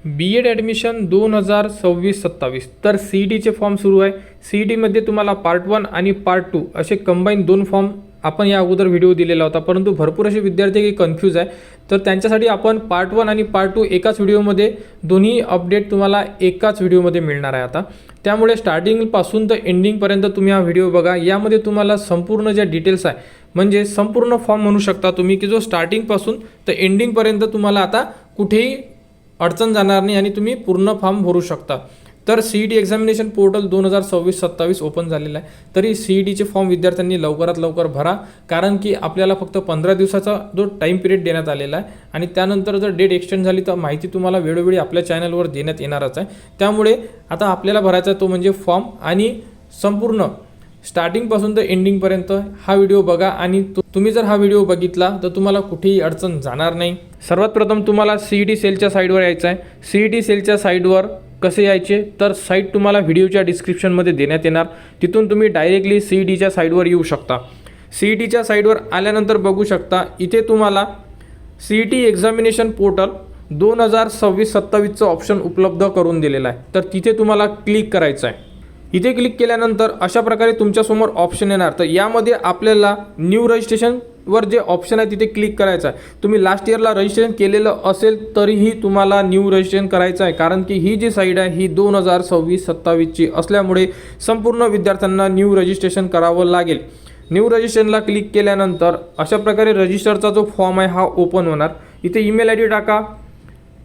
B.Ed admission 2026-27 तर CETचे form सुरू आहे. CETमध्ये तुम्हाला पार्ट 1 आणि पार्ट 2 असे कंबाईन 2 फॉर्म आपण या अगोदर व्हिडिओ दिलेला होता, परंतु भरपूर असे विद्यार्थी काही कन्फ्यूज आहे. तर त्यांच्यासाठी आपण पार्ट 1 आणि पार्ट 2 एकाच व्हिडिओमध्ये दोन्ही अपडेट तुम्हाला एकाच व्हिडिओमध्ये मिळणार आहे आता. त्यामुळे स्टार्टिंगपासून तर एंडिंगपर्यंत तुम्ही हा व्हिडिओ बघा. यामध्ये तुम्हाला संपूर्ण ज्या डिटेल्स आहे म्हणजे संपूर्ण फॉर्म म्हणू शकता तुम्ही की जो स्टार्टिंगपासून तर एंडिंगपर्यंत तुम्हाला आता कुठेही अडचण जाणार नाही आणि तुम्ही पूर्ण फॉर्म भरू शकता. तर CET एक्झामिनेशन पोर्टल 2026-27 ओपन झालेलं आहे. तरी CETचे फॉर्म विद्यार्थ्यांनी लवकरात लवकर भरा, कारण की आपल्याला फक्त 15 दिवसाचा जो टाईम पिरियड देण्यात आलेला आहे आणि त्यानंतर जर डेट एक्सटेंड झाली तर माहिती तुम्हाला वेळोवेळी आपल्या चॅनलवर देण्यात येणारच आहे. त्यामुळे आता आपल्याला भरायचा तो म्हणजे फॉर्म आणि संपूर्ण स्टार्टिंगपासून तर एंडिंगपर्यंत हा व्हिडिओ बघा आणि तुम्ही जर हा व्हिडिओ बघितला तर तुम्हाला कुठेही अडचण जाणार नाही. सर्वात प्रथम तुम्हाला CET सेलच्या साईडवर यायचं आहे. CET सेलच्या साईडवर कसे यायचे तर साईट तुम्हाला व्हिडिओच्या डिस्क्रिप्शनमध्ये देण्यात येणार. तिथून तुम्ही डायरेक्टली CETच्या साईडवर येऊ शकता. CETच्या साईडवर आल्यानंतर बघू शकता इथे तुम्हाला CET एक्झामिनेशन पोर्टल 2026-27चं ऑप्शन उपलब्ध करून दिलेलं आहे. तर तिथे तुम्हाला क्लिक करायचं आहे. इथे क्लिक केल्यानंतर अशा प्रकारे तुमच्यासमोर ऑप्शन येणार. तर यामध्ये आपल्याला न्यू रजिस्ट्रेशनवर जे ऑप्शन आहे तिथे क्लिक करायचं आहे. तुम्ही लास्ट इयरला रजिस्ट्रेशन केलेलं असेल तरीही तुम्हाला न्यू रजिस्ट्रेशन करायचं आहे, कारण की ही जी साईड आहे ही 2026-27ची असल्यामुळे संपूर्ण विद्यार्थ्यांना न्यू रजिस्ट्रेशन करावं लागेल. न्यू रजिस्ट्रेशनला क्लिक केल्यानंतर अशा प्रकारे रजिस्टरचा जो फॉर्म आहे हा ओपन होणार. इथे ईमेल ID टाका.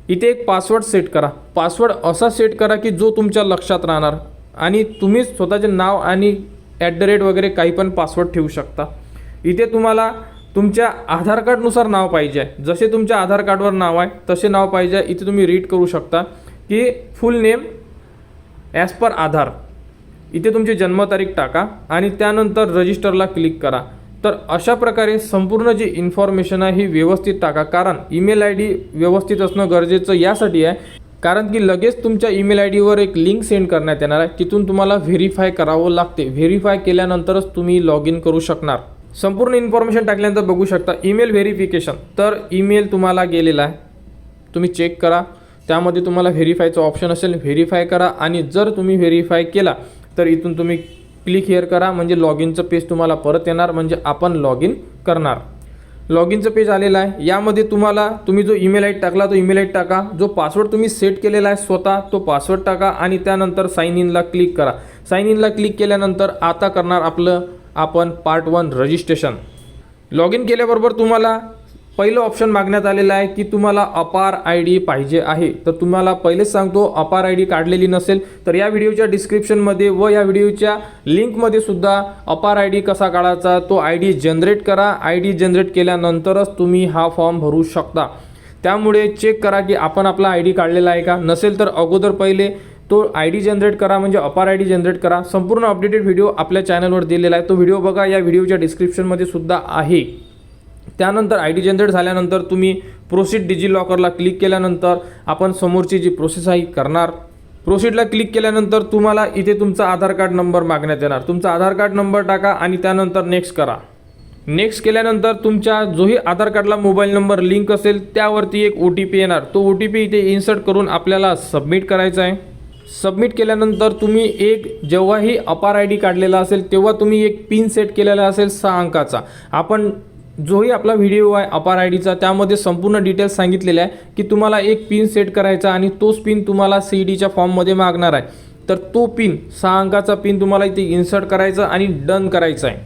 इथे एक पासवर्ड सेट करा. पासवर्ड असा सेट करा की जो तुमच्या लक्षात राहणार आणि तुम्ही स्वतःचे नाव आणि @ वगैरे काही पण पासवर्ड ठेवू शकता. इथे तुम्हाला तुमच्या आधार कार्डनुसार नाव पाहिजे आहे. जसे तुमच्या आधार कार्डवर नाव आहे तसे नाव पाहिजे आहे. इथे तुम्ही रीड करू शकता की फुल नेम ॲज पर आधार. इथे तुमची जन्मतारीख टाका आणि त्यानंतर रजिस्टरला क्लिक करा. तर अशा प्रकारे संपूर्ण जी इन्फॉर्मेशन आहे ही व्यवस्थित टाका, कारण ईमेल ID व्यवस्थित असणं गरजेचं यासाठी आहे कारण की लगेच तुमच्या ईमेल IDवर एक लिंक सेंड करण्यात येणार आहे. तिथून तुम्हाला व्हेरीफाय करावं लागते. व्हेरीफाय केल्यानंतरच तुम्ही लॉग इन करू शकणार. संपूर्ण इन्फॉर्मेशन टाकल्यानंतर बघू शकता ईमेल व्हेरिफिकेशन. तर ईमेल तुम्हाला गेलेला आहे, तुम्ही चेक करा. त्यामध्ये तुम्हाला व्हेरीफायचं ऑप्शन असेल, व्हेरीफाय करा आणि जर तुम्ही व्हेरीफाय केला तर इथून तुम्ही क्लिक हिअर करा. म्हणजे लॉग इनचं पेज तुम्हाला परत येणार, म्हणजे आपण लॉग इन करणार. लॉग इनचं पेज आलेलं आहे. यामध्ये तुम्ही जो ईमेल ID टाकला तो ईमेल ID टाका. जो पासवर्ड तुम्ही सेट केलेला आहे स्वतः तो पासवर्ड टाका आणि त्यानंतर साइन इनला क्लिक करा. साइन इनला क्लिक केल्यानंतर आता करणार आपण पार्ट 1 रजिस्ट्रेशन. लॉग इन केल्याबरोबर तुम्हाला पहिलं ऑप्शन मागण्यात आलेलं आहे की तुम्हाला अपार ID पाहिजे आहे. तर तुम्हाला पहिलेच सांगतो, अपार ID काढलेली नसेल तर या व्हिडिओच्या डिस्क्रिप्शनमध्ये व या व्हिडिओच्या लिंकमध्ये सुद्धा अपार ID कसा काढायचा तो ID जनरेट करा. ID जनरेट केल्यानंतरच तुम्ही हा फॉर्म भरू शकता. त्यामुळे चेक करा की आपण आपला ID काढलेला आहे का. नसेल तर अगोदर पहिले तो ID जनरेट करा, म्हणजे अपार ID जनरेट करा. संपूर्ण अपडेटेड व्हिडिओ आपल्या चॅनलवर दिलेला आहे, तो व्हिडिओ बघा. या व्हिडिओच्या डिस्क्रिप्शनमध्ये सुद्धा आहे. त्यानंतर ID जनरेट झाल्यानंतर तुम्ही प्रोसीड डिजिलॉकरला क्लिक केल्यानंतर आपण समोरची जी प्रोसेस आहे करणार. प्रोसीडला क्लिक केल्यानंतर तुम्हाला इथे तुमचा आधार कार्ड नंबर मागण्यात येणार. तुमचा आधार कार्ड नंबर टाका आणि त्यानंतर नेक्स्ट करा. नेक्स्ट केल्यानंतर तुमच्या जोही आधार कार्डला मोबाईल नंबर लिंक असेल त्यावरती एक OTP येणार. तो OTP इथे इन्सर्ट करून आपल्याला सबमिट करायचा आहे. सबमिट केल्यानंतर तुम्ही जेव्हाही अपार ID काढलेला असेल तेव्हा तुम्ही एक पिन सेट केलेला असेल 6 अंकाचा. आपण जोही आपला व्हिडिओ आहे अपार IDचा त्यामध्ये संपूर्ण डिटेल्स सांगितलेले आहे की तुम्हाला एक पिन सेट करायचा आणि तोच पिन तुम्हाला CETच्या फॉर्ममध्ये मागणार आहे. तर तो पिन 6 अंकाचा पिन तुम्हाला इथे इन्सर्ट करायचा आणि डन करायचा आहे.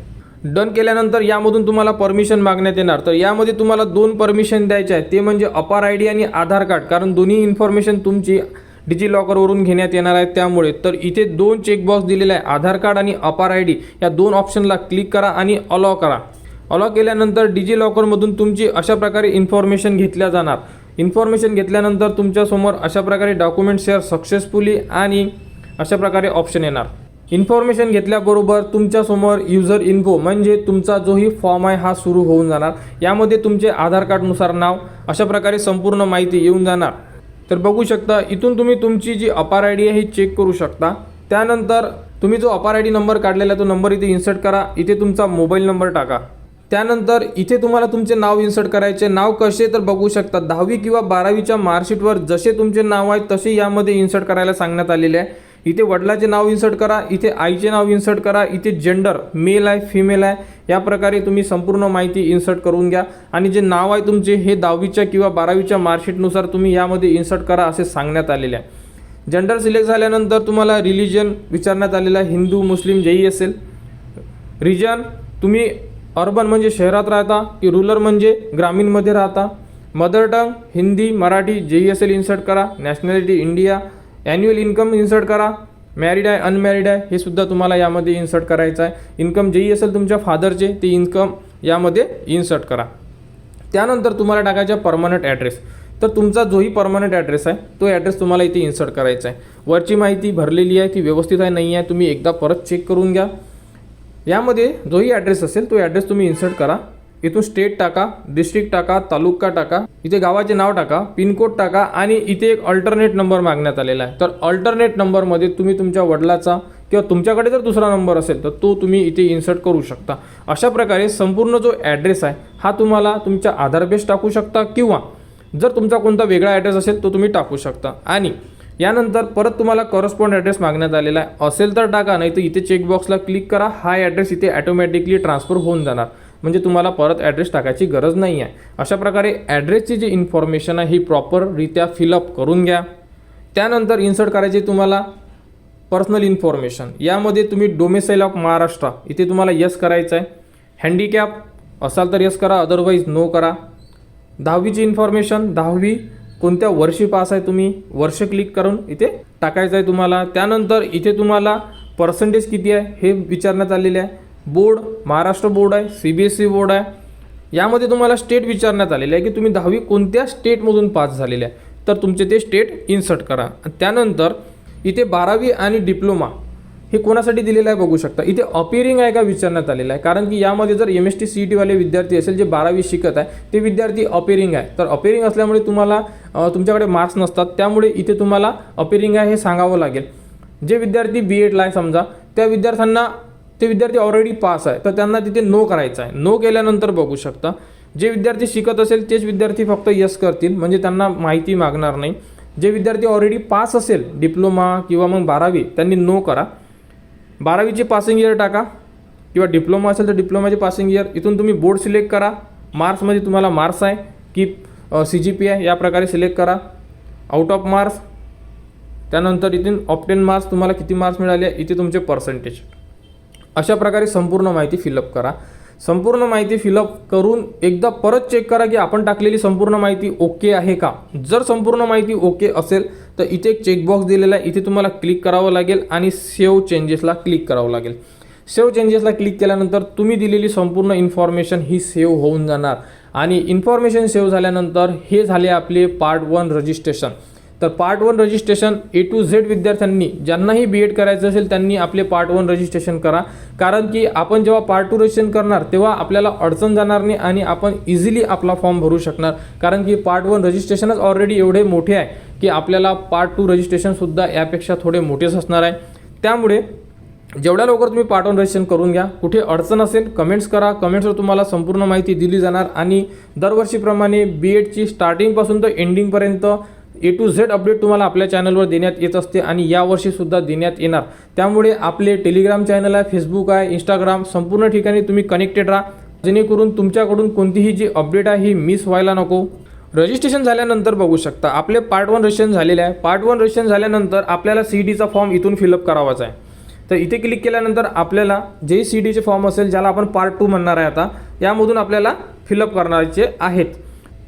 डन केल्यानंतर यामधून तुम्हाला परमिशन मागण्यात येणार. तर यामध्ये तुम्हाला 2 परमिशन द्यायचे आहेत, ते म्हणजे अपार ID आणि आधार कार्ड, कारण दोन्ही इन्फॉर्मेशन तुमची डिजिलॉकरवरून घेण्यात येणार आहे. त्यामुळे तर इथे 2 चेकबॉक्स दिलेले आहे, आधार कार्ड आणि अपार ID. या 2 ऑप्शनला क्लिक करा आणि अलाव करा. अलाव केल्यानंतर डिजिलॉकरमधून तुमची अशा प्रकारे इन्फॉर्मेशन घेतल्या जाणार. इन्फॉर्मेशन घेतल्यानंतर तुमच्यासमोर अशा प्रकारे डॉक्युमेंट शेअर सक्सेसफुली आणि अशा प्रकारे ऑप्शन येणार. इन्फॉर्मेशन घेतल्याबरोबर तुमच्यासमोर युजर इन्फो म्हणजे तुमचा जोही फॉर्म आहे हा सुरू होऊन जाणार. यामध्ये तुमचे आधार कार्डनुसार नाव अशा प्रकारे संपूर्ण माहिती येऊन जाणार. तर बघू शकता इथून तुम्ही तुमची जी अपार ID आहे ही चेक करू शकता. त्यानंतर तुम्ही जो अपार ID नंबर काढलेला तो नंबर इथे इन्सर्ट करा. इथे तुमचा मोबाईल नंबर टाका. त्यानंतर इथे तुम्हाला तुमचे नाव इन्सर्ट करायचे. नाव कसे तर बघू शकता 10वी किंवा 12वीच्या मार्कशीटवर जसे तुमचे नाव आहे तसे यामध्ये इन्सर्ट करायला सांगण्यात आलेले आहे. इथे वडिलाचे नाव इन्सर्ट करा, इथे आईचे नाव इन्सर्ट करा, इथे जेंडर मेल आहे फिमेल आहे या प्रकारे तुम्ही संपूर्ण माहिती इन्सर्ट करून घ्या. आणि जे नाव आहे तुमचे हे 10वीच्या किंवा 12वीच्या मार्कशीटनुसार तुम्ही यामध्ये इन्सर्ट करा असे सांगण्यात आलेले आहे. जेंडर सिलेक्ट झाल्यानंतर तुम्हाला रिलिजन विचारण्यात आलेला आहे, हिंदू मुस्लिम जेही असेल. रिजन तुम्ही अर्बन म्हणजे शहरात राहता की रुरल म्हणजे ग्रामीणमध्ये राहता. मदर टंग हिंदी मराठी जेही असेल इन्सर्ट करा. Nationality India. Annual income insert करा. मॅरिड आहे अनमॅरिड आहे हे सुद्धा तुम्हाला यामध्ये इन्सर्ट करायचं आहे. इन्कम जेही असेल तुमच्या फादरचे ते इन्कम यामध्ये इन्सर्ट करा. त्यानंतर तुम्हाला टाकायचा परमनंट ॲड्रेस. तर तुमचा जोही परमनंट ॲड्रेस आहे तो ॲड्रेस तुम्हाला इथे इन्सर्ट करायचा आहे. वरची माहिती भरलेली आहे ती व्यवस्थित आहे नाही आहे तुम्ही एकदा परत चेक करून घ्या. यामध्ये जोही ॲड्रेस असेल तो ॲड्रेस तुम्ही इन्सर्ट करा. इथून स्टेट टाका, डिस्ट्रिक्ट टाका, तालुका टाका, इथे गावाचे नाव टाका, पिनकोड टाका आणि इथे एक अल्टरनेट नंबर मागण्यात आलेला आहे. तर अल्टरनेट नंबरमध्ये तुम्ही तुमच्या वडिलाचा किंवा तुमच्याकडे जर दुसरा नंबर असेल तर तो तुम्ही इथे इन्सर्ट करू शकता. अशा प्रकारे संपूर्ण जो ॲड्रेस आहे हा तुम्हाला तुमच्या आधार बेस टाकू शकता किंवा जर तुमचा कोणता वेगळा ॲड्रेस असेल तो तुम्ही टाकू शकता. आणि यानंतर परत तुम्हाला करस्पॉन्ड ॲड्रेस मागण्यात आलेला आहे. असेल तर टाका, नाही तर इथे चेकबॉक्सला क्लिक करा. हा ॲड्रेस इथे ॲटोमॅटिकली ट्रान्सफर होऊन जाणार, म्हणजे तुम्हाला परत ॲड्रेस टाकायची गरज नाही आहे. अशा प्रकारे ॲड्रेसची जी इन्फॉर्मेशन आहे ही प्रॉपररित्या फिलअप करून घ्या. त्यानंतर इन्सर्ट करायची तुम्हाला पर्सनल इन्फॉर्मेशन. यामध्ये तुम्ही डोमेसाईल ऑफ महाराष्ट्र इथे तुम्हाला यस करायचं आहे. हँडिकॅप असाल तर यस करा, अदरवाईज नो करा. 10वीची इन्फॉर्मेशन 10वी कोणत्या वर्षी पास आहे तुम्ही वर्ष क्लिक करून इथे टाकायचं आहे तुम्हाला. त्यानंतर इथे तुम्हाला पर्सेंटेज किती आहे हे विचारण्यात आलेले आहे. बोर्ड महाराष्ट्र बोर्ड आहे, CBSE बोर्ड आहे. यामध्ये तुम्हाला स्टेट विचारण्यात आलेले आहे की तुम्ही 10वी कोणत्या स्टेटमधून पास झालेले आहे तर तुमचे ते स्टेट इन्सर्ट करा. त्यानंतर इथे 12वी आणि डिप्लोमा हे कोणासाठी दिलेलं आहे बघू शकता. इथे अपिअरिंग आहे का विचारण्यात आलेलं आहे, कारण की यामध्ये जर MST CET वाले विद्यार्थी असेल जे 12वी शिकत आहे ते विद्यार्थी अपिअरिंग आहे. तर अपिअरिंग असल्यामुळे तुम्हाला तुमच्याकडे मार्क्स नसतात, त्यामुळे इथे तुम्हाला अपिअरिंग आहे हे सांगावं लागेल. जे विद्यार्थी B.Edला आहे समजा त्या विद्यार्थ्यांना ते विद्यार्थी ऑलरेडी पास आहे तर त्यांना तिथे नो करायचं आहे. नो केल्यानंतर बघू शकता जे विद्यार्थी शिकत असेल तेच विद्यार्थी फक्त यस करतील, म्हणजे त्यांना माहिती मागणार नाही. जे विद्यार्थी ऑलरेडी पास असेल डिप्लोमा किंवा मग 12वी त्यांनी नो करा. 12वीचे पासिंग इयर टाका किंवा डिप्लोमा असेल तर डिप्लोमाचे पासिंग इयर. इथून तुम्ही बोर्ड सिलेक्ट करा. मार्क्समध्ये तुम्हाला मार्क्स आहे की CGPA या प्रकारे सिलेक्ट करा. Out of marks. त्यानंतर इथून ऑप्टेन मार्क्स तुम्हाला किती मार्क्स मिळाले इथे तुमचे पर्सेंटेज. अशा प्रकारे संपूर्ण माहिती फिलअप करा. संपूर्ण माहिती फिलअप करून एकदा परत चेक करा की आपण टाकलेली संपूर्ण माहिती ओके आहे का. जर संपूर्ण माहिती ओके असेल तर इथे एक चेकबॉक्स दिलेला आहे, इथे तुम्हाला क्लिक करावं लागेल आणि सेव्ह चेंजेसला क्लिक करावं लागेल. सेव्ह चेंजेसला क्लिक केल्यानंतर तुम्ही दिलेली संपूर्ण इन्फॉर्मेशन ही सेव्ह होऊन जाणार. आणि इन्फॉर्मेशन सेव्ह झाल्यानंतर हे झाले आपले पार्ट 1 रजिस्ट्रेशन. तर part 1 registration A to Z विद्यार्थ्यांनी ज्यांनाही B.Ed करायचं असेल त्यांनी आपले पार्ट 1 रजिस्ट्रेशन करा, कारण की आपण जेव्हा पार्ट 2 रजिस्ट्रेशन करणार तेव्हा आपल्याला अडचण जाणार नाही आणि आपण इझिली आपला फॉर्म भरू शकणार. कारण की पार्ट 1 रजिस्ट्रेशनच ऑलरेडी एवढे मोठे आहे की आपल्याला पार्ट 2 रजिस्ट्रेशनसुद्धा यापेक्षा थोडे मोठेच असणार आहे. त्यामुळे जेवढ्या लवकर तुम्ही पार्ट 1 रजिस्ट्रेशन करून घ्या. कुठे अडचण असेल कमेंट्स करा, कमेंट्सवर तुम्हाला संपूर्ण माहिती दिली जाणार. आणि दरवर्षीप्रमाणे B.Edची स्टार्टिंगपासून तर एंडिंगपर्यंत A to Z अपडेट तुम्हाला आपल्या चॅनलवर देण्यात येत असते आणि यावर्षीसुद्धा देण्यात येणार. त्यामुळे आपले टेलिग्राम चॅनल आहे, फेसबुक आहे, इंस्टाग्राम संपूर्ण ठिकाणी तुम्ही कनेक्टेड राहा, जेणेकरून तुमच्याकडून कोणतीही जी अपडेट आहे ही मिस व्हायला नको. रजिस्ट्रेशन झाल्यानंतर बघू शकता आपले पार्ट 1 रजिस्ट्रेशन झालेले आहे. पार्ट 1 रजिस्ट्रेशन झाल्यानंतर आपल्याला CETचा फॉर्म इथून फिलअप करावाचा आहे. तर इथे क्लिक केल्यानंतर आपल्याला जे CETचे फॉर्म असेल ज्याला आपण पार्ट 2 म्हणणार आहे आता यामधून आपल्याला फिलअप करण्याचे आहेत.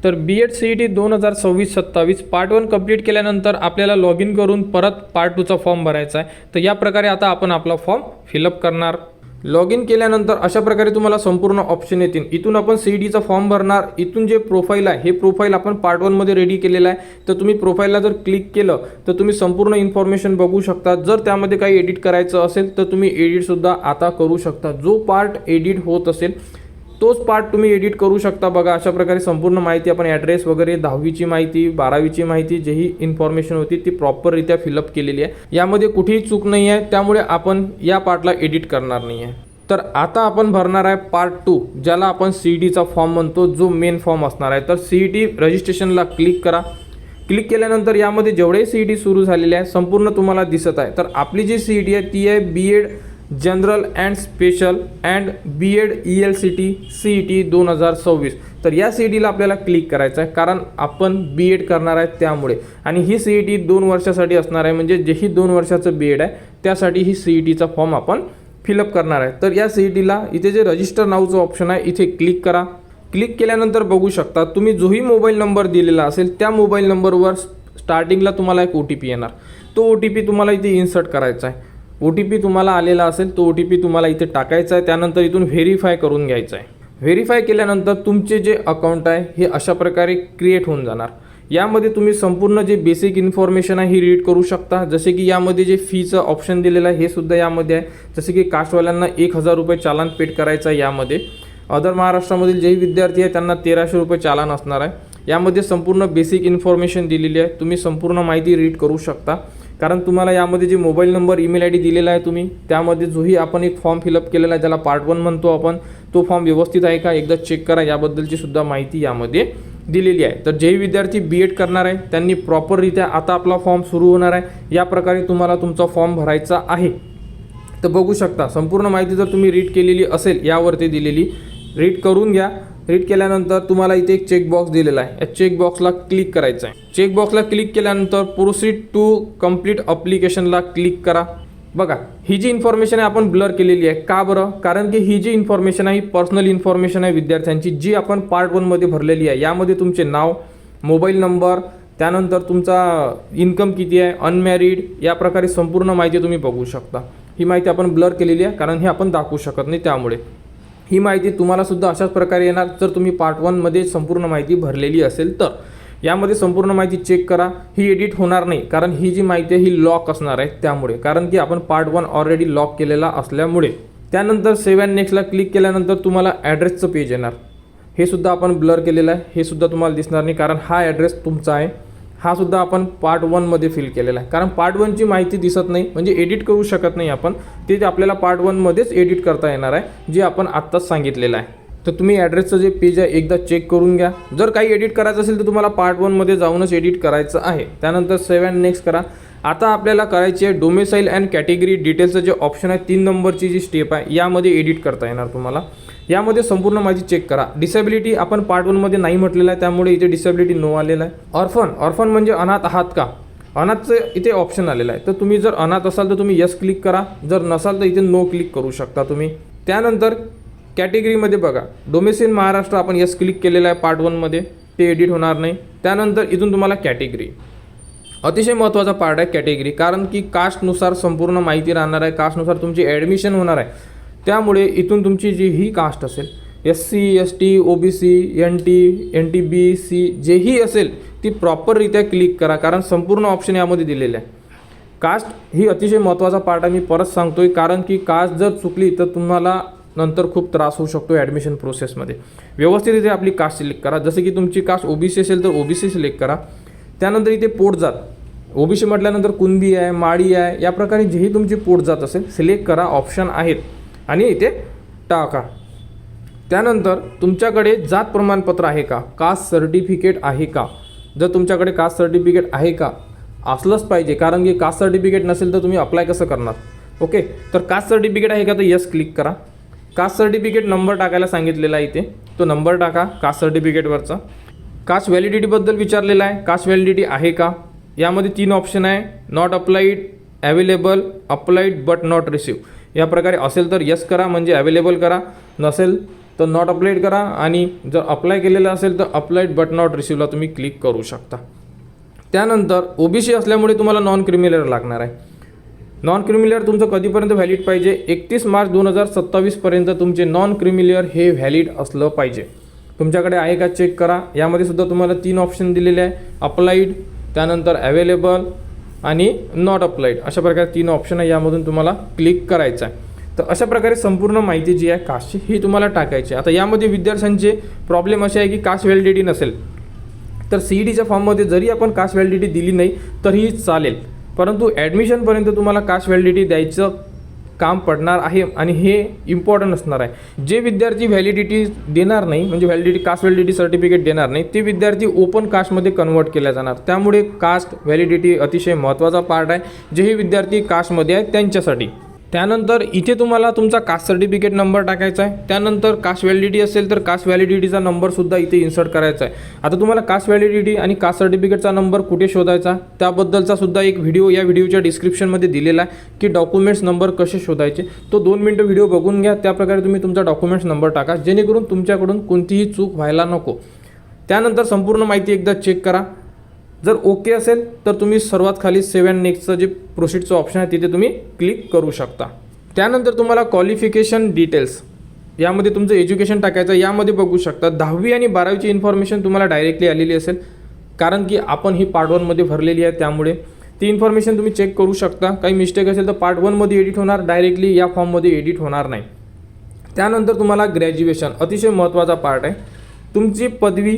तर B.Ed CET 2026-27 पार्ट 1 कंप्लीट केल्यानंतर आपल्याला लॉग इन करून परत पार्ट 2चा फॉर्म भरायचा आहे. तर या प्रकारे आता आपण आपला फॉर्म फिलअप करणार. लॉग इन केल्यानंतर अशा प्रकारे तुम्हाला संपूर्ण ऑप्शन येतील. इथून आपण CETचा फॉर्म भरणार. इथून जे प्रोफाईल आहे हे प्रोफाईल आपण पार्ट 1 मध्ये रेडी केलेलं आहे. तर तुम्ही प्रोफाईलला जर क्लिक केलं तर तुम्ही संपूर्ण इन्फॉर्मेशन बघू शकता. जर त्यामध्ये काही एडिट करायचं असेल तर तुम्ही एडिटसुद्धा आता करू शकता. जो पार्ट एडिट होत असेल तोच पार्ट तुम्ही एडिट करू शकता. बघा अशा प्रकारे संपूर्ण माहिती आपण ॲड्रेस वगैरे 10वीची माहिती 12वीची माहिती जेही इन्फॉर्मेशन होती ती प्रॉपररित्या फिलअप केलेली आहे. यामध्ये कुठेही चूक नाही आहे, त्यामुळे आपण या पार्टला एडिट करणार नाही आहे. तर आता आपण भरणार आहे पार्ट 2, ज्याला आपण CETचा फॉर्म म्हणतो, जो मेन फॉर्म असणार आहे. तर CET रजिस्ट्रेशनला क्लिक करा. क्लिक केल्यानंतर यामध्ये जेवढे CET सुरू झालेले आहे संपूर्ण तुम्हाला दिसत आहे. तर आपली जी CET आहे ती आहे B.Ed general and special and B.Ed ELCT CET 2026. तर या CETला आपल्याला क्लिक करायचं आहे, कारण आपण B.Ed करणार आहे त्यामुळे. आणि ही CET 2 वर्षासाठी असणार आहे, म्हणजे जेही 2 वर्षाचं B.Ed आहे त्यासाठी ही CETचा फॉर्म आपण फिलअप करणार आहे. तर या CETला इथे जे रजिस्टर नावचं ऑप्शन आहे इथे क्लिक करा. क्लिक केल्यानंतर बघू शकता तुम्ही जोही मोबाईल नंबर दिलेला असेल त्या मोबाईल नंबरवर स्टार्टिंगला तुम्हाला एक OTP येणार. तो OTP तुम्हाला इथे इन्सर्ट करायचा आहे. OTP तुम्हाला आलेला असेल तो OTP तुम्हाला इथे टाकायचा आहे. त्यानंतर इथून व्हेरीफाय करून घ्यायचं आहे. व्हेरीफाय केल्यानंतर तुमचे जे अकाउंट आहे हे अशा प्रकारे क्रिएट होऊन जाणार. यामध्ये तुम्ही संपूर्ण जे बेसिक इन्फॉर्मेशन आहे ही रीड करू शकता. जसे की यामध्ये जे फीचं ऑप्शन दिलेलं आहे हे सुद्धा यामध्ये आहे. जसे की कास्टवाल्यांना 1000 रुपये चालान पेड करायचं आहे यामध्ये. अदर महाराष्ट्रामधील जेही विद्यार्थी आहे त्यांना 1300 रुपये चालान असणार आहे. यामध्ये संपूर्ण बेसिक इन्फॉर्मेशन दिलेली आहे. तुम्ही संपूर्ण माहिती रीड करू शकता, कारण तुम्हाला यामध्ये जे मोबाईल नंबर ईमेल ID दिलेला आहे तुम्ही त्यामध्ये जोही आपण एक फॉर्म फिलअप केलेला आहे ज्याला पार्ट 1 म्हणतो आपण, तो फॉर्म व्यवस्थित आहे का एकदा चेक करा. याबद्दलची सुद्धा माहिती यामध्ये दिलेली आहे. तर जेही विद्यार्थी B.Ed करणार आहे त्यांनी प्रॉपररित्या आता आपला फॉर्म सुरू होणार आहे. या प्रकारे तुम्हाला तुमचा फॉर्म भरायचा आहे. तर बघू शकता संपूर्ण माहिती जर तुम्ही रीड केलेली असेल यावरती दिलेली, रीड करून घ्या. रीड केल्यानंतर तुम्हाला इथे एक चेकबॉक्स दिलेला आहे. या चेकबॉक्सला क्लिक करायचं आहे. चेकबॉक्सला क्लिक केल्यानंतर प्रोसीड टू कंप्लीट अप्लिकेशनला क्लिक करा. बघा ही जी इन्फॉर्मेशन आहे आपण ब्लर केलेली आहे. का बरं? कारण की ही जी इन्फॉर्मेशन आहे ही पर्सनल इन्फॉर्मेशन आहे विद्यार्थ्यांची, जी आपण पार्ट 1 मध्ये भरलेली आहे. यामध्ये तुमचे नाव, मोबाईल नंबर, त्यानंतर तुमचा इन्कम किती आहे, अनमॅरिड, या प्रकारे संपूर्ण माहिती तुम्ही बघू शकता. ही माहिती आपण ब्लर केलेली आहे कारण हे आपण दाखवू शकत नाही, त्यामुळे ही माहिती तुम्हाला सुद्धा अशाच प्रकारे येणार जर तुम्ही पार्ट 1 मध्ये संपूर्ण माहिती भरलेली असेल तर. यामध्ये संपूर्ण माहिती चेक करा. ही एडिट होणार नाही कारण ही जी माहिती आहे ही लॉक असणार आहे त्यामुळे, कारण की आपण पार्ट 1 ऑलरेडी लॉक केलेला असल्यामुळे. त्यानंतर सेव्ह अँड नेक्स्टला क्लिक केल्यानंतर तुम्हाला ॲड्रेसचं पेज येणार. हे सुद्धा आपण ब्लर केलेलं आहे, हे सुद्धा तुम्हाला दिसणार नाही कारण हा ॲड्रेस तुमचा आहे. हा सुद्धा आपण पार्ट 1 मध्ये फिल केलेला आहे, कारण पार्ट 1ची माहिती दिसत नाही म्हणजे एडिट करू शकत नाही आपण. ते आपल्याला पार्ट 1 मध्येच एडिट करता येणार आहे, जे आपण आत्ताच सांगितलेलं आहे. तर तुम्ही ॲड्रेसचं जे पेज आहे एकदा चेक करून घ्या. जर काही एडिट करायचं असेल तर तुम्हाला पार्ट 1 मध्ये जाऊनच एडिट करायचं आहे. त्यानंतर सेव्ह अँड नेक्स्ट करा. आता आपल्याला करायची आहे डोमेसाईल अँड कॅटेगरी डिटेल्सचं जे ऑप्शन आहे 3 नंबरची जी स्टेप आहे यामध्ये एडिट करता येणार तुम्हाला. यामध्ये संपूर्ण माहिती चेक करा. डिसेबिलिटी आपण पार्ट 1 मध्ये नाही म्हटलेलं आहे त्यामुळे इथे डिसेबिलिटी नो आलेला आहे. ऑर्फन म्हणजे अनाथ आहात का, अनाथचं इथे ऑप्शन आलेलं आहे. तर तुम्ही जर अनाथ असाल तर तुम्ही यस क्लिक करा, जर नसाल तर इथे नो क्लिक करू शकता तुम्ही. त्यानंतर कॅटेगरीमध्ये बघा डोमेसिल महाराष्ट्र आपण यस क्लिक केलेलं आहे पार्ट 1 मध्ये, ते एडिट होणार नाही. त्यानंतर इथून तुम्हाला कॅटेगरी, अतिशय महत्त्वाचा पार्ट आहे कॅटेगरी, कारण की कास्टनुसार संपूर्ण माहिती राहणार आहे. कास्टनुसार तुमची ॲडमिशन होणार आहे, त्यामुळे इथून तुमची जी ही कास्ट असेल SC ST OBC NT NTBC जेही असेल ती प्रॉपररित्या क्लिक करा, कारण संपूर्ण ऑप्शन यामध्ये दिलेले आहे. कास्ट ही अतिशय महत्त्वाचा पार्ट आहे, मी परत सांगतोय, कारण की कास्ट जर चुकली तर तुम्हाला नंतर खूप त्रास होऊ शकतो ॲडमिशन प्रोसेसमध्ये. व्यवस्थित इथे आपली कास्ट सिलेक्ट करा. जसे की तुमची कास्ट OBC असेल तर OBC सिलेक्ट करा. त्यानंतर इथे पोटजात, OBC म्हटल्यानंतर कुणबी आहे, माळी आहे, या प्रकारे जेही तुमची पोटजात असेल सिलेक्ट करा. ऑप्शन आहेत आणि इथे टाका. त्यानंतर तुमच्याकडे जात प्रमाणपत्र आहे का, कास्ट सर्टिफिकेट आहे का. जर तुमच्याकडे कास्ट सर्टिफिकेट आहे का, असलंच पाहिजे, कारण की कास्ट सर्टिफिकेट नसेल तर तुम्ही अप्लाय कसं करणार. ओके, तर कास्ट सर्टिफिकेट आहे का तर यस क्लिक करा. कास्ट सर्टिफिकेट नंबर टाकायला सांगितलेला आहे इथे, तो नंबर टाका कास्ट सर्टिफिकेटवरचा. कास्ट व्हॅलिडिटीबद्दल विचारलेलं आहे, कास्ट व्हॅलिडिटी आहे का. यामध्ये 3 ऑप्शन आहे, not applied, available, applied but not receive. या प्रकारे असेल तर यस करा म्हणजे अवेलेबल करा, नसेल तर नॉट अप्लाइड करा, आणि जर अप्लाय केलेलं असेल तर अप्लाइड बट नॉट रिसीवला तुम्ही क्लिक करू शकता. त्यानंतर OBC असल्यामुळे तुम्हाला नॉन क्रिमिनल लागणार आहे. नॉन क्रिमिलियर तुमचं कधीपर्यंत व्हॅलिड पाहिजे, 31 मार्च 2027 पर्यंत तुमचे नॉन क्रिमिलियर हे व्हॅलिड असलं पाहिजे. तुमच्याकडे आहे का चेक करा. यामध्ये सुद्धा तुम्हाला 3 ऑप्शन दिलेले आहे, अप्लाइड, त्यानंतर अवेलेबल आणि नॉट अप्लाइड, अशा प्रकारे 3 ऑप्शन आहे, यामधून तुम्हाला क्लिक करायचं आहे. तर अशा प्रकारे संपूर्ण माहिती जी आहे कास्टची ही तुम्हाला टाकायची. आता यामध्ये विद्यार्थ्यांचे प्रॉब्लेम असे आहे की कास्ट व्हॅलिडिटी नसेल तर CETच्या फॉर्ममध्ये जरी आपण कास्ट व्हॅलिडिटी दिली नाही तरीही चालेल, परंतु ॲडमिशनपर्यंत तुम्हाला कास्ट व्हॅलिडिटी द्यायचं काम पडणार आहे आणि हे इम्पॉर्टंट असणार आहे. जे विद्यार्थी व्हॅलिडिटी देणार नाही, म्हणजे कास्ट व्हॅलिडिटी सर्टिफिकेट देणार नाही, ते विद्यार्थी ओपन कास्टमध्ये कन्वर्ट केल्या जाणार. त्यामुळे कास्ट व्हॅलिडिटी अतिशय महत्त्वाचा पार्ट आहे, जेही विद्यार्थी कास्टमध्ये आहेत त्यांच्यासाठी. त्यानंतर इथे तुम्हाला तुमचा कास्ट सर्टिफिकेट नंबर टाकायचा आहे. त्यानंतर कास्ट व्हॅलिडिटी असेल तर कास्ट व्हॅलिडिटीचा नंबरसुद्धा इथे इन्सर्ट करायचा आहे. आता तुम्हाला कास्ट व्हॅलिडिटी आणि कास्ट सर्टिफिकेटचा नंबर कुठे शोधायचा त्याबद्दलचा सुद्धा एक व्हिडिओ या व्हिडिओच्या डिस्क्रिप्शनमध्ये दिलेला आहे की डॉक्युमेंट्स नंबर कसे शोधायचे. तो 2 मिनिटं व्हिडिओ बघून घ्या. त्याप्रकारे तुम्ही तुमचा डॉक्युमेंट्स नंबर टाका, जेणेकरून तुमच्याकडून कोणतीही चूक व्हायला नको. त्यानंतर संपूर्ण माहिती एकदा चेक करा. जर ओके असेल तर तुम्ही सर्वात खाली सेव्ह अँड नेक्स्टचं जे प्रोसीडचं ऑप्शन आहे तिथे तुम्ही क्लिक करू शकता. त्यानंतर तुम्हाला क्वालिफिकेशन डिटेल्स यामध्ये तुमचं एज्युकेशन टाकायचं. यामध्ये बघू शकता 10वी आणि 12वीची इन्फॉर्मेशन तुम्हाला डायरेक्टली आलेली असेल, कारण की आपण ही पार्ट 1मध्ये भरलेली आहे. त्यामुळे ती इन्फॉर्मेशन तुम्ही चेक करू शकता. काही मिस्टेक असेल तर पार्ट 1मध्ये एडिट होणार, डायरेक्टली या फॉर्ममध्ये एडिट होणार नाही. त्यानंतर तुम्हाला ग्रॅज्युएशन अतिशय महत्त्वाचा पार्ट आहे. तुमची पदवी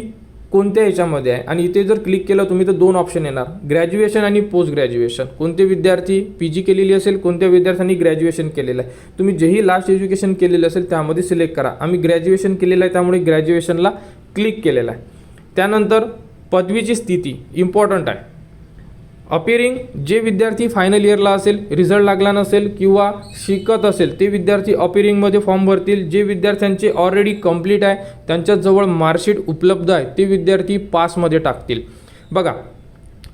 कोणत्या ह्याच्यामध्ये आहे आणि इथे जर क्लिक केलं तुम्ही तर 2 ऑप्शन येणार, ग्रॅज्युएशन आणि पोस्ट ग्रॅज्युएशन. कोणते विद्यार्थी PG केलेली असेल, कोणत्या विद्यार्थ्यांनी ग्रॅज्युएशन केलेलं आहे. तुम्ही जेही लास्ट एज्युकेशन केलेलं असेल त्यामध्ये सिलेक्ट करा. आम्ही ग्रॅज्युएशन केलेलं आहे त्यामुळे ग्रॅज्युएशनला क्लिक केलेलं आहे. त्यानंतर पदवीची स्थिती इम्पॉर्टंट आहे. अपिअरिंग जे विद्यार्थी फायनल इयरला असेल, रिझल्ट लागला नसेल किंवा शिकत असेल ते विद्यार्थी अपिअरिंगमध्ये फॉर्म भरतील. जे विद्यार्थ्यांचे ऑलरेडी कंप्लीट आहे, त्यांच्याजवळ मार्कशीट उपलब्ध आहे, ते विद्यार्थी पासमध्ये टाकतील. बघा,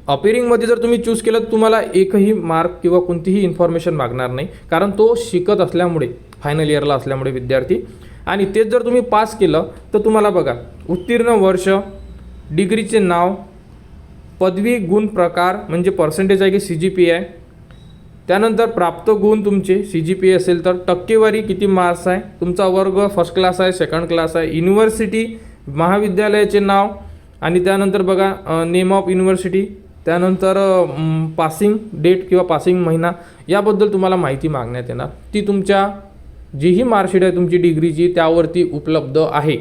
अपिअरिंगमध्ये जर तुम्ही चूज केलं तर तुम्हाला एकही मार्क किंवा कोणतीही इन्फॉर्मेशन मागणार नाही, कारण तो शिकत असल्यामुळे, फायनल इयरला असल्यामुळे विद्यार्थी. आणि तेच जर तुम्ही पास केलं तर तुम्हाला बघा उत्तीर्ण वर्ष, डिग्रीचे नाव, पदवी गुण प्रकार म्हणजे पर्सेंटेज आहे की CGPA आहे. त्यानंतर प्राप्त गुण तुमचे CGPA असेल तर टक्केवारी किती मार्क्स आहे, तुमचा वर्ग फर्स्ट क्लास आहे, सेकंड क्लास आहे, युनिव्हर्सिटी महाविद्यालयाचे नाव आणि त्यानंतर बघा नेम ऑफ युनिव्हर्सिटी, त्यानंतर पासिंग डेट किंवा पासिंग महिना याबद्दल तुम्हाला माहिती मागण्यात येणार. ती तुमच्या जीही मार्कशीट आहे तुमची डिग्रीची त्यावरती उपलब्ध आहे.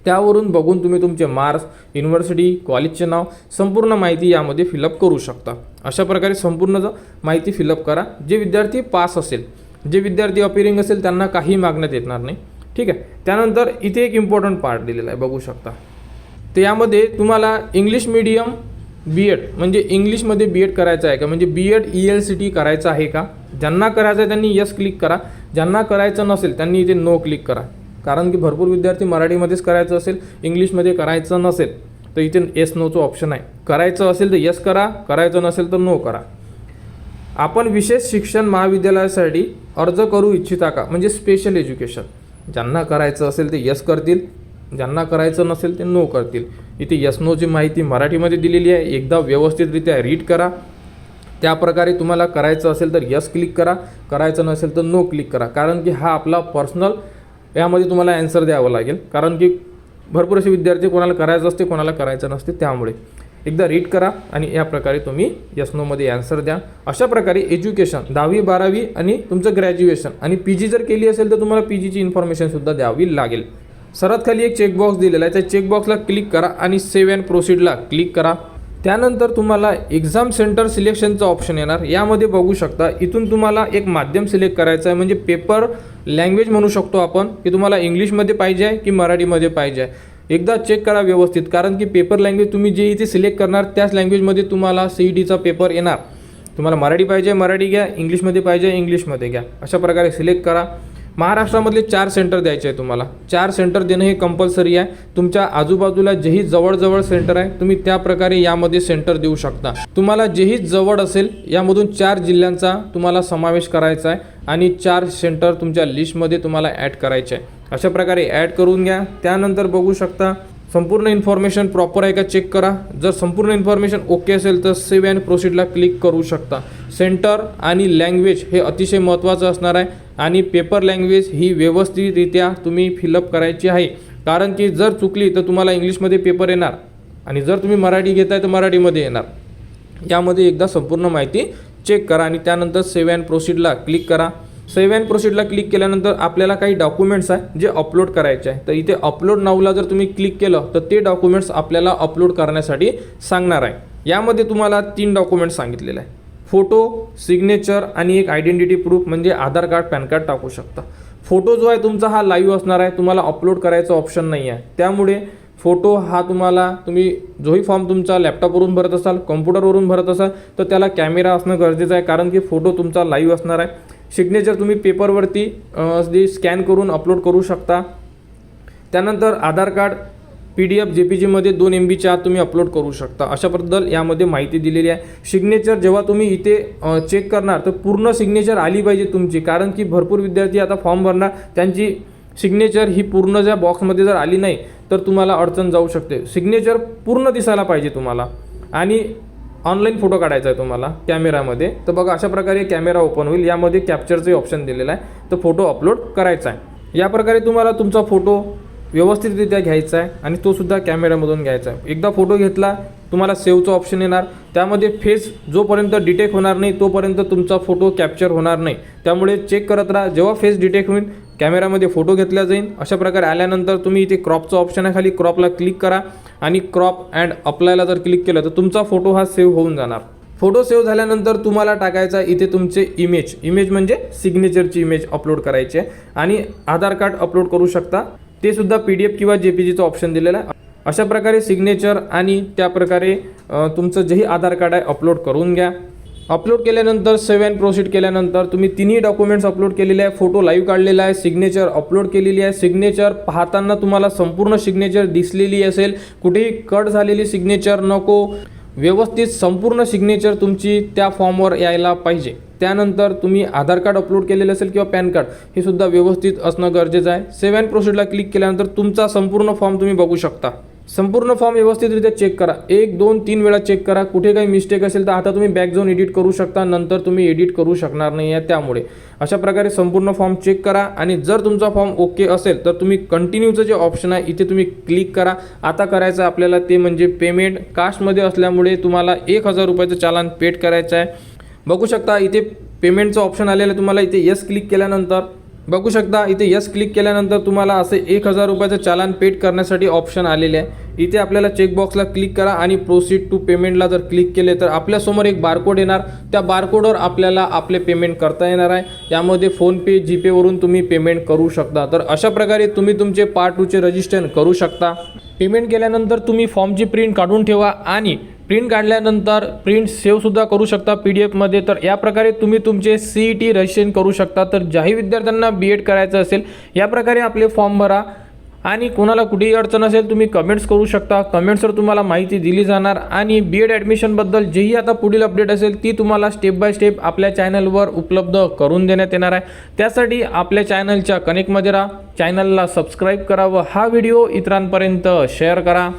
त्यावरून बघून तुम्ही तुमचे मार्क्स, युनिव्हर्सिटी, कॉलेजचे नाव, संपूर्ण माहिती यामध्ये फिलअप करू शकता. अशा प्रकारे संपूर्ण माहिती फिलअप करा. जे विद्यार्थी पास असेल, जे विद्यार्थी अपिअरिंग असेल त्यांना काही मागण्यात येणार नाही. ठीक आहे. त्यानंतर इथे एक इम्पॉर्टंट पार्ट दिलेला आहे, बघू शकता. तर यामध्ये तुम्हाला इंग्लिश मीडियम B.Ed म्हणजे इंग्लिशमध्ये B.Ed करायचं आहे का, म्हणजे B.Ed ELCT करायचं आहे का. ज्यांना करायचं आहे त्यांनी यस क्लिक करा. ज्यांना करायचं नसेल त्यांनी इथे नो क्लिक करा. कारण की भरपूर विद्यार्थी मराठीमध्येच करायचं असेल, इंग्लिशमध्ये करायचं नसेल तर इथे येस नोचं ऑप्शन आहे. करायचं असेल तर यस करा, करायचं नसेल तर नो करा. आपण विशेष शिक्षण महाविद्यालयासाठी अर्ज करू इच्छिता का, म्हणजे स्पेशल एज्युकेशन. ज्यांना करायचं असेल ते यस करतील, ज्यांना करायचं नसेल ते नो करतील. इथे यस नोची माहिती मराठीमध्ये दिलेली आहे. एकदा व्यवस्थितरित्या रीड करा. त्याप्रकारे तुम्हाला करायचं असेल तर यस क्लिक करा, करायचं नसेल तर नो क्लिक करा. कारण की हा आपला पर्सनल यामध्ये तुम्हाला ॲन्सर द्यावं लागेल, कारण की भरपूर असे विद्यार्थी कोणाला करायचं असते, कोणाला करायचं नसते. त्यामुळे एकदा रीड करा आणि या प्रकारे तुम्ही यस नोमध्ये ॲन्सर द्या. अशा प्रकारे एज्युकेशन 10वी 12वी आणि तुमचं ग्रॅज्युएशन आणि PG जर केली असेल तर तुम्हाला PGची इन्फॉर्मेशनसुद्धा द्यावी लागेल. सर्वात खाली एक चेकबॉक्स दिलेला आहे, त्या चेकबॉक्सला क्लिक करा आणि सेव्ह अँड प्रोसीडला क्लिक करा. त्यानंतर तुम्हाला एक्झाम सेंटर सिलेक्शनचा ऑप्शन येणार. यामध्ये बघू शकता इथून तुम्हाला एक माध्यम सिलेक्ट करायचं आहे, म्हणजे पेपर लँग्वेज म्हणू शकतो आपण, की तुम्हाला इंग्लिशमध्ये पाहिजे आहे की मराठीमध्ये पाहिजे आहे. एकदा चेक करा व्यवस्थित, कारण की पेपर लँग्वेज तुम्ही जे इथे सिलेक्ट करणार त्याच लँग्वेजमध्ये तुम्हाला CETचा पेपर येणार. तुम्हाला मराठी पाहिजे मराठी घ्या, इंग्लिशमध्ये पाहिजे इंग्लिशमध्ये घ्या. अशा प्रकारे सिलेक्ट करा. महाराष्ट्रामधले 4 सेंटर द्यायचे आहे तुम्हाला. 4 सेंटर देणं हे कंपल्सरी आहे. तुमच्या आजूबाजूला जेही जवळ सेंटर आहे तुम्ही त्या प्रकारे यामध्ये सेंटर देऊ शकता. तुम्हाला जेही जवळ असेल यामधून 4 जिल्ह्यांचा तुम्हाला समावेश करायचा आहे आणि 4 सेंटर तुमच्या लिस्टमध्ये तुम्हाला ॲड करायचे आहे. अशा प्रकारे ॲड करून घ्या. त्यानंतर बघू शकता संपूर्ण इन्फॉर्मेशन प्रॉपर आहे का चेक करा. जर संपूर्ण इन्फॉर्मेशन ओके असेल तर सेव्ह अँड प्रोसीडला क्लिक करू शकता. सेंटर आणि लँग्वेज हे अतिशय महत्त्वाचं असणार आहे आणि पेपर लँग्वेज ही व्यवस्थितरित्या तुम्ही फिलअप करायची आहे. कारण की जर चुकली तर तुम्हाला इंग्लिशमध्ये पेपर येणार आणि जर तुम्ही मराठी घेताय तर मराठीमध्ये येणार. यामध्ये एकदा संपूर्ण माहिती चेक करा आणि त्यानंतर सेव्ह अँड प्रोसीडला क्लिक करा. सेव्ह अँड प्रोसीडला क्लिक केल्यानंतर आपल्याला काही डॉक्युमेंट्स आहे जे अपलोड करायचे आहे. तर इथे अपलोड नावला जर तुम्ही क्लिक केलं तर ते डॉक्युमेंट्स आपल्याला अपलोड करण्यासाठी सांगणार आहे. यामध्ये तुम्हाला 3 डॉक्युमेंट्स सांगितलेले आहे. फोटो, सिग्नेचर आणि एक आयडेंटिटी प्रूफ म्हणजे आधार कार्ड, पॅन कार्ड टाकू शकता. फोटो जो आहे तुमचा हा लाईव्ह असणार आहे, तुम्हाला अपलोड करायचं ऑप्शन नाही आहे. त्यामुळे फोटो हा तुम्ही जोही फॉर्म तुमचा लॅपटॉपवरून भरत असाल, कॉम्प्युटरवरून भरत असाल तर त्याला कॅमेरा असणं गरजेचं आहे, कारण की फोटो तुमचा लाईव्ह असणार आहे. सिग्नेचर तुम्ही पेपरवरती स्कॅन करून अपलोड करू शकता. त्यानंतर आधार कार्ड PDF JPG मध्ये 2 MB आत तुम्ही अपलोड करू शकता. अशाबद्दल यामध्ये माहिती दिलेली आहे. सिग्नेचर जेव्हा तुम्ही इथे चेक करणार तर पूर्ण सिग्नेचर आली पाहिजे तुमची, कारण की भरपूर विद्यार्थी आता फॉर्म भरणार, त्यांची सिग्नेचर ही पूर्ण ज्या बॉक्समध्ये जर आली नाही तर तुम्हाला अडचण जाऊ शकते. सिग्नेचर पूर्ण दिसायला पाहिजे तुम्हाला. आणि ऑनलाईन फोटो काढायचा आहे तुम्हाला कॅमेरामध्ये, तर बघा अशा प्रकारे कॅमेरा ओपन होईल. यामध्ये कॅप्चरचे ऑप्शन दिलेलं आहे, तर फोटो अपलोड करायचा आहे. या प्रकारे तुम्हाला तुमचा फोटो व्यवस्थितरित्या घ्यायचा आहे आणि तो सुद्धा कॅमेऱ्यामधून घ्यायचा आहे. एकदा फोटो घेतला तुम्हाला सेव्हचं ऑप्शन येणार. त्यामध्ये फेस जोपर्यंत डिटेक्ट होणार नाही तोपर्यंत तुमचा फोटो कॅप्चर होणार नाही. त्यामुळे चेक करत राहा. जेव्हा फेस डिटेक्ट होईल कॅमेरामध्ये फोटो घेतला जाईल. अशा प्रकारे आल्यानंतर तुम्ही इथे क्रॉपचं ऑप्शन आहे, खाली क्रॉपला क्लिक करा आणि क्रॉप अँड अप्लायला जर क्लिक केलं तर तुमचा फोटो हा सेव्ह होऊन जाणार. फोटो सेव्ह झाल्यानंतर तुम्हाला टाकायचा इथे तुमचे इमेज म्हणजे सिग्नेचरची इमेज अपलोड करायची आहे आणि आधार कार्ड अपलोड करू शकता. ते सुद्धा PDF किंवा JPGचं ऑप्शन दिलेलं आहे. अशा प्रकारे सिग्नेचर आणि त्या प्रकारे तुमचं जेही आधार कार्ड आहे अपलोड करून घ्या. अपलोड केल्यानंतर सेव्ह अँड प्रोसीड केल्यानंतर तुम्ही तिन्ही डॉक्युमेंट्स अपलोड केलेले आहे. फोटो लाईव्ह काढलेला आहे, सिग्नेचर अपलोड केलेली आहे. सिग्नेचर पाहताना तुम्हाला संपूर्ण सिग्नेचर दिसलेली असेल, कुठेही कट झालेली सिग्नेचर नको. व्यवस्थित संपूर्ण सिग्नेचर तुमची त्या फॉर्मवर यायला पाहिजे. त्यानंतर तुम्ही आधार कार्ड अपलोड केलेलं असेल किंवा पॅन कार्ड हे सुद्धा व्यवस्थित असणं गरजेचं आहे. सेव्ह अँड प्रोसीडला क्लिक केल्यानंतर तुमचा संपूर्ण फॉर्म तुम्ही बघू शकता. संपूर्ण फॉर्म व्यवस्थितरित्या चेक करा. 1, 2, 3 वेळा चेक करा. कुठे काही मिस्टेक असेल तर आता तुम्ही बॅक जाऊन एडिट करू शकता, नंतर तुम्ही एडिट करू शकणार नाही आहे. त्यामुळे अशा प्रकारे संपूर्ण फॉर्म चेक करा आणि जर तुमचा फॉर्म ओके असेल तर तुम्ही कंटिन्यूचं जे ऑप्शन आहे इथे तुम्ही क्लिक करा. आता करायचं आपल्याला ते म्हणजे पेमेंट. कास्टमध्ये असल्यामुळे तुम्हाला 1000 रुपयाचं चालान पेड करायचं आहे. बघू शकता इथे पेमेंटचं ऑप्शन आलेलं आहे. तुम्हाला इथे यस क्लिक केल्यानंतर बघू शकता इथे यस क्लिक केल्यानंतर तुम्हाला असे 1000 रुपयाचं चालान पेड करण्यासाठी ऑप्शन आलेले आहे. इथे आपल्याला चेकबॉक्सला क्लिक करा आणि प्रोसीड टू पेमेंटला जर क्लिक केले तर आपल्यासमोर एक बारकोड येणार. त्या बारकोडवर आपल्याला आपले पेमेंट करता येणार आहे. यामध्ये फोनपे, जीपेवरून तुम्ही पेमेंट करू शकता. तर अशा प्रकारे तुम्ही तुमचे पार्ट 2 चे रजिस्ट्रेशन करू शकता. पेमेंट केल्यानंतर तुम्ही फॉर्मची प्रिंट काढून ठेवा आणि प्रिंट काढल्यानंतर प्रिंट सेव्हसुद्धा करू शकता PDF मध्ये. तर या प्रकारे तुम्ही तुमचे CET रजिस्ट्रेशन करू शकता. तर ज्याही विद्यार्थ्यांना B.Ed करायचं असेल या प्रकारे आपले फॉर्म भरा आणि कोणाला कुठेही अडचण असेल तुम्ही कमेंट्स करू शकता. कमेंट्सवर तुम्हाला माहिती दिली जाणार आणि B.Ed ॲडमिशनबद्दल जेही आता पुढील अपडेट असेल ती तुम्हाला स्टेप बाय स्टेप आपल्या चॅनलवर उपलब्ध करून देण्यात येणार आहे. त्यासाठी आपल्या चॅनलच्या कनेक्टमध्ये राहा, चॅनलला सबस्क्राईब करा व हा व्हिडिओ इतरांपर्यंत शेअर करा.